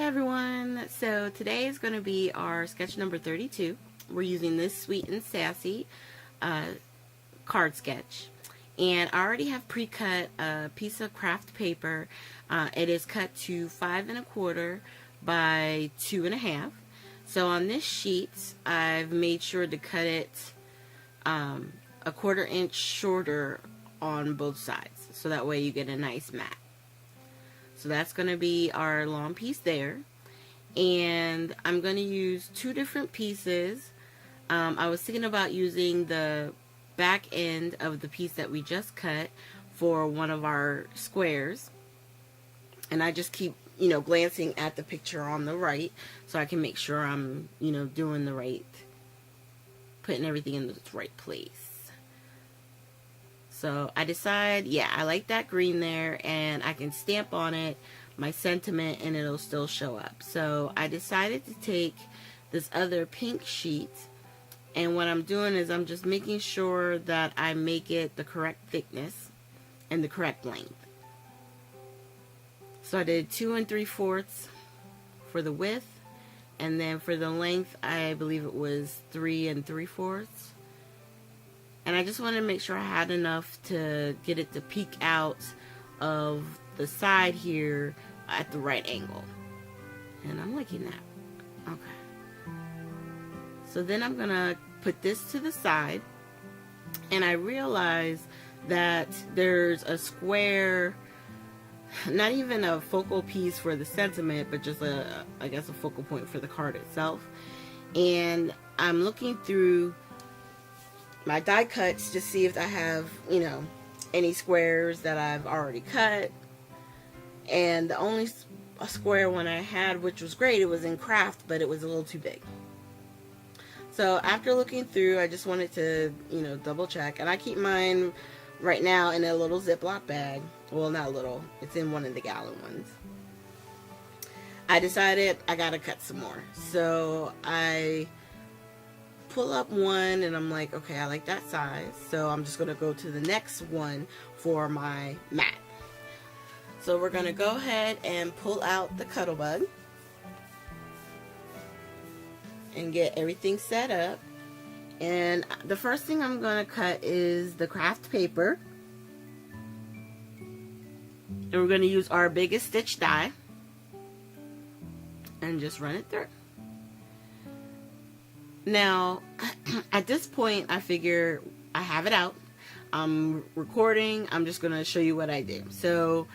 Hey everyone, so today is going to be our sketch number 32. We're using this Sweet and Sassy card sketch, and I already have pre-cut a piece of craft paper. It is cut to 5 1/4 by 2 1/2. So on this sheet I've made sure to cut it a 1/4 inch shorter on both sides, so that way you get a nice mat. So that's going to be our long piece there. And I'm going to use 2 different pieces. I was thinking about using the back end of the piece that we just cut for one of our squares. And I just keep, glancing at the picture on the right so I can make sure I'm, doing the right, putting everything in the right place. So I decide, I like that green there, and I can stamp on it my sentiment and it'll still show up. So I decided to take this other pink sheet, and what I'm doing is I'm just making sure that I make it the correct thickness and the correct length. So I did 2 3/4 for the width, and then for the length I believe it was 3 3/4. And I just wanted to make sure I had enough to get it to peek out of the side here at the right angle. And I'm liking that. Okay. So then I'm going to put this to the side. And I realize that there's a square, not even a focal piece for the sentiment, but just I guess a focal point for the card itself. And I'm looking through my die cuts to see if I have, any squares that I've already cut. And the only square one I had, which was great, it was in craft, but it was a little too big. So after looking through, I just wanted to, double check. And I keep mine right now in a little Ziploc bag. Well, not little. It's in one of the gallon ones. I decided I gotta cut some more. So I pull up one and I'm like, okay, I like that size, so I'm just gonna go to the next one for my mat. So we're gonna go ahead and pull out the Cuttlebug and get everything set up. And the first thing I'm gonna cut is the craft paper, and we're gonna use our biggest stitch die and just run it through. Now, at this point, I figure I have it out. I'm recording. I'm just going to show you what I do. So,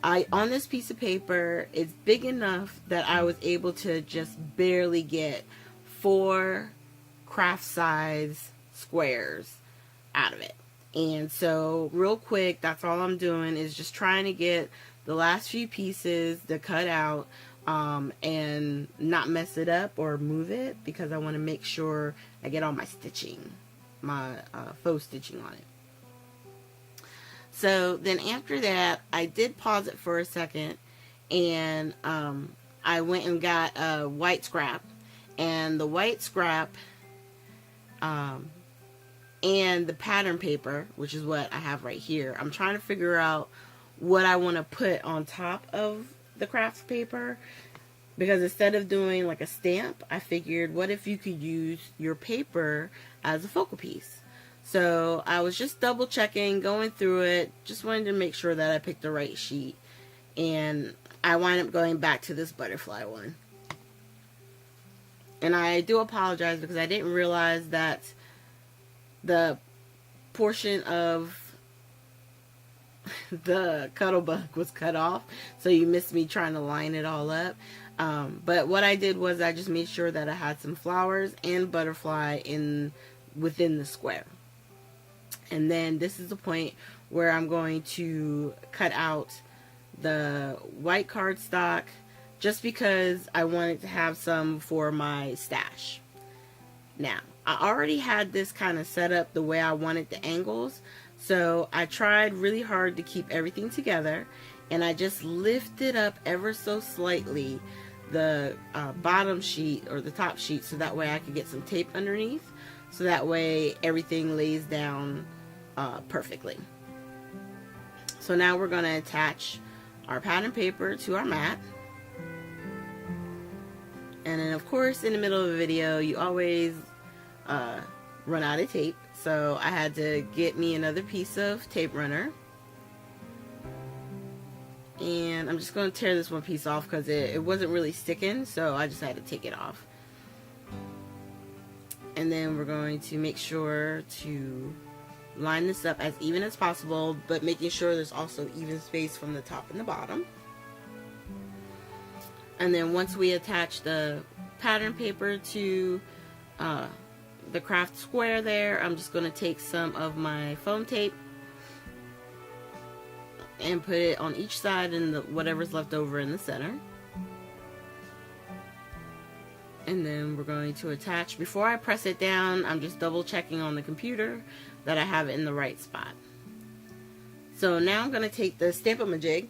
on this piece of paper, it's big enough that I was able to just barely get 4 craft size squares out of it. And so, real quick, that's all I'm doing is just trying to get the last few pieces to cut out. And not mess it up or move it, because I want to make sure I get all my stitching, my faux stitching on it. So then after that, I did pause it for a second, and I went and got a white scrap, and the white scrap and the pattern paper, which is what I have right here. I'm trying to figure out what I want to put on top of the craft paper, because instead of doing like a stamp, I figured, what if you could use your paper as a focal piece? So I was just double checking, going through it, just wanted to make sure that I picked the right sheet, and I wound up going back to this butterfly one. And I do apologize because I didn't realize that the portion of the Cuttlebug was cut off, so you missed me trying to line it all up. But what I did was I just made sure that I had some flowers and butterfly within the square. And then this is the point where I'm going to cut out the white cardstock, just because I wanted to have some for my stash. Now, I already had this kind of set up the way I wanted the angles, so I tried really hard to keep everything together, and I just lifted up ever so slightly the bottom sheet or the top sheet, so that way I could get some tape underneath, so that way everything lays down perfectly. So now we're going to attach our pattern paper to our mat. And then of course in the middle of a video you always run out of tape, so I had to get me another piece of tape runner. And I'm just going to tear this one piece off because it wasn't really sticking, so I just had to take it off. And then we're going to make sure to line this up as even as possible, but making sure there's also even space from the top and the bottom. And then once we attach the pattern paper to the craft square there, I'm just going to take some of my foam tape and put it on each side and whatever's left over in the center. And then we're going to attach. Before I press it down, I'm just double checking on the computer that I have it in the right spot. So now I'm going to take the Stamp-A-Majig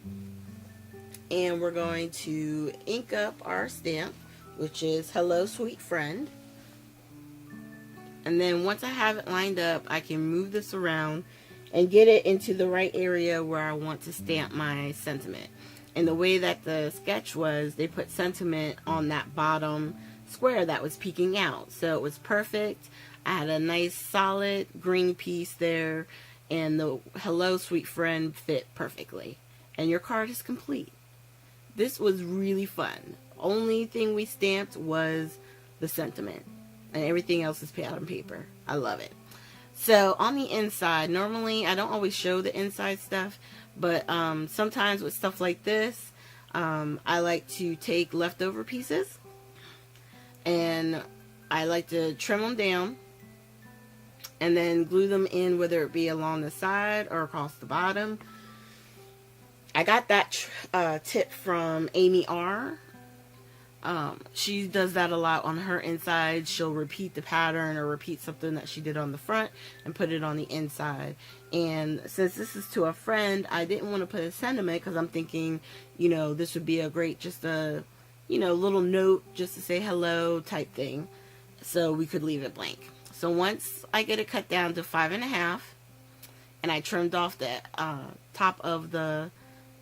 and we're going to ink up our stamp, which is Hello Sweet Friend. And then once I have it lined up, I can move this around and get it into the right area where I want to stamp my sentiment. And the way that the sketch was, they put sentiment on that bottom square that was peeking out. So it was perfect. I had a nice solid green piece there, and the Hello Sweet Friend fit perfectly. And your card is complete. This was really fun. Only thing we stamped was the sentiment, and everything else is pattern paper. I love it. So on the inside, normally I don't always show the inside stuff, but sometimes with stuff like this, I like to take leftover pieces and I like to trim them down and then glue them in, whether it be along the side or across the bottom. I got that tip from Amy R. She does that a lot on her inside. She'll repeat the pattern or repeat something that she did on the front and put it on the inside. And since this is to a friend, I didn't want to put a sentiment because I'm thinking, you know, this would be a great, just a, you know, little note just to say hello type thing. So we could leave it blank. So once I get it cut down to 5.5 and I trimmed off the top of the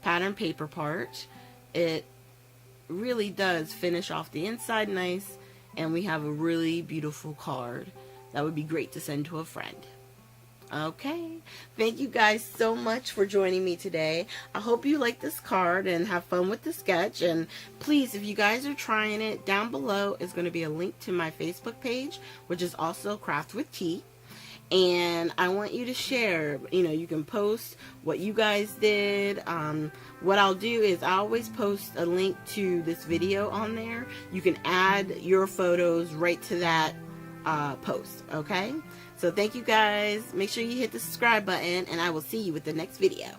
pattern paper part, it really does finish off the inside nice, and we have a really beautiful card that would be great to send to a friend. Okay, thank you guys so much for joining me today. I hope you like this card and have fun with the sketch. And please, if you guys are trying it, down below is going to be a link to my Facebook page, which is also Craft with Tea. And I want you to share, you know, you can post what you guys did. What I'll do is I always post a link to this video on there. You can add your photos right to that post, okay? So thank you guys. Make sure you hit the subscribe button, and I will see you with the next video.